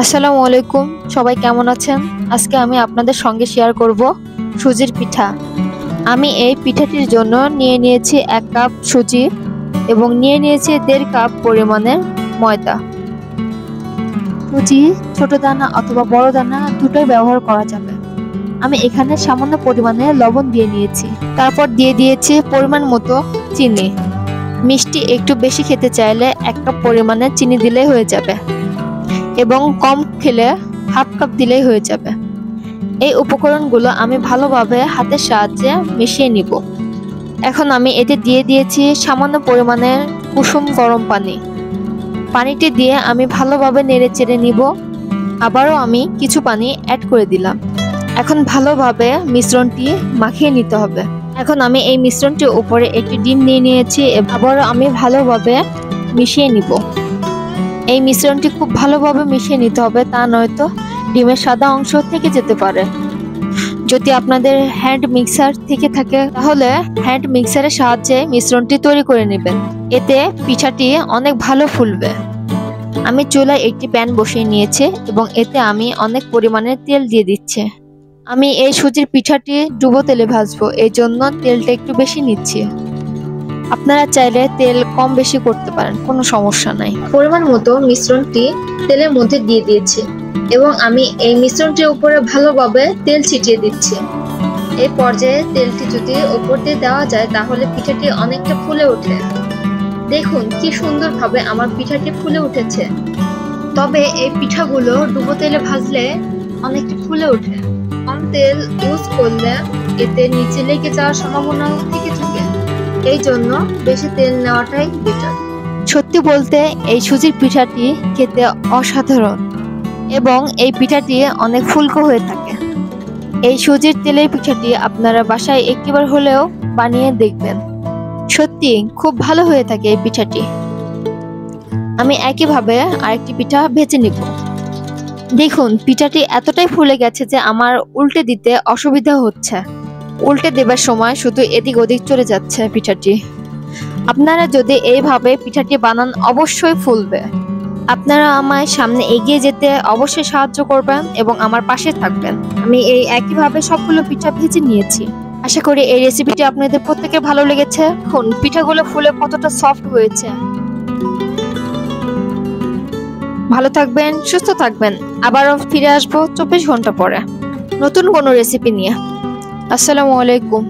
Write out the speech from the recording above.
আসসালামু আলাইকুম, সবাই কেমন আছেন? আজকে আমি আপনাদের সঙ্গে শেয়ার করব সুজির পিঠা। আমি এই পিঠাটির জন্য নিয়ে নিয়েছি 1 কাপ সুজি এবং নিয়ে নিয়েছি 1.5 কাপ পরিমাণের ময়দা। সুজি ছোট দানা অথবা বড় দানা দুটোই ব্যবহার করা যাবে। আমি এখানে সামান্য পরিমাণে লবণ দিয়ে নিয়েছি। তারপর দিয়ে দিয়েছি পরিমাণ মতো চিনি। মিষ্টি একটু বেশি খেতে চাইলে 1 কাপ পরিমাণে চিনি দিলেই হয়ে যাবে এবং কম খেলে হাফ কাপ দিলেই হয়ে যাবে। এই উপকরণগুলো আমি ভালোভাবে হাতের সাহায্যে মিশিয়ে নিব। এখন আমি এতে দিয়ে দিয়েছি সামান্য পরিমাণের কুসুম গরম পানি। পানিটি দিয়ে আমি ভালোভাবে নেড়ে চেড়ে নিব। আবারও আমি কিছু পানি অ্যাড করে দিলাম। এখন ভালোভাবে মিশ্রণটি মাখিয়ে নিতে হবে। এখন আমি এই মিশ্রণটির উপরে একটি ডিম নিয়ে নিয়েছি। আবারও আমি ভালোভাবে মিশিয়ে নিব। এই মিশ্রণটি খুব ভালোভাবে মিশিয়ে নিতে হবে, তা নয়তো ডিমের সাদা অংশ থেকে যেতে পারে। যদি আপনাদের হ্যান্ড মিক্সার থেকে থাকে তাহলে হ্যান্ড মিক্সারের সাহায্যে মিশ্রণটি তৈরি করে নেবেন। এতে পিঠাটি অনেক ভালো ফুলবে। আমি চুলায় একটি প্যান বসিয়ে নিয়েছি এবং এতে আমি অনেক পরিমাণে তেল দিয়ে দিচ্ছি। আমি এই সুজির পিঠাটি ডুবো তেলে ভাজবো, এই জন্য তেলটা একটু বেশি নিচ্ছি। আপনারা চাইলে তেল কম বেশি করতে পারেন, কোনো সমস্যা নাই। পরিমাণ মতো মিশ্রণটি তেলের মধ্যে দিয়ে দিয়েছি এবং আমি এই মিশ্রণটির উপরে ভালোভাবে তেল ছিটিয়ে দিচ্ছি। এই পর্যায়ে তেলটি যদি উপর দিয়ে দেওয়া যায় তাহলে পিঠাটি অনেকটা ফুলে ওঠে। দেখুন কি সুন্দরভাবে আমার পিঠাটি ফুলে উঠেছে। তবে এই পিঠাগুলো ডুবো তেলে ভাজলে অনেকটা ফুলে ওঠে। কম তেল ইউজ করলে এতে নিচে লেগে যাওয়ার সম্ভাবনা থেকে থাকে, এই জন্য বেশি তেল নেওয়াটাই বেটার। সত্যি বলতে এই সুজির পিঠাটি খেতে অসাধারণ এবং এই পিঠাটি অনেক ফুলকো হয়ে থাকে। এই সুজির তেলের পিঠাটি আপনারা বাসায় একবার হলেও বানিয়ে দেখবেন, সত্যি খুব ভালো হয়ে থাকে এই পিঠাটি। আমি একইভাবে আরেকটি পিঠা ভেজে নিব। দেখুন পিঠাটি এতটাই ফুলে গেছে যে আমার উল্টে দিতে অসুবিধা হচ্ছে। উল্টে দেবার সময় শুধু এদিক ওদিক চলে যাচ্ছে পিঠাটি। আপনারা যদি এইভাবে পিঠাটি বানান অবশ্যই ফুলবে। আপনারা আমায় সামনে এগিয়ে যেতে অবশ্যই সাহায্য করবেন এবং আমার পাশে থাকবেন। আমি এই একইভাবে সবগুলো পিঠা ভেজে নিয়েছি। আশা করি এই রেসিপিটি আপনাদের প্রত্যেকের ভালো লেগেছে। দেখুন পিঠাগুলো ফুলে কতটা সফট হয়েছে। ভালো থাকবেন, সুস্থ থাকবেন। আবারও ফিরে আসবো 24 ঘন্টা পরে নতুন কোনো রেসিপি নিয়ে। আসসালামু আলাইকুম।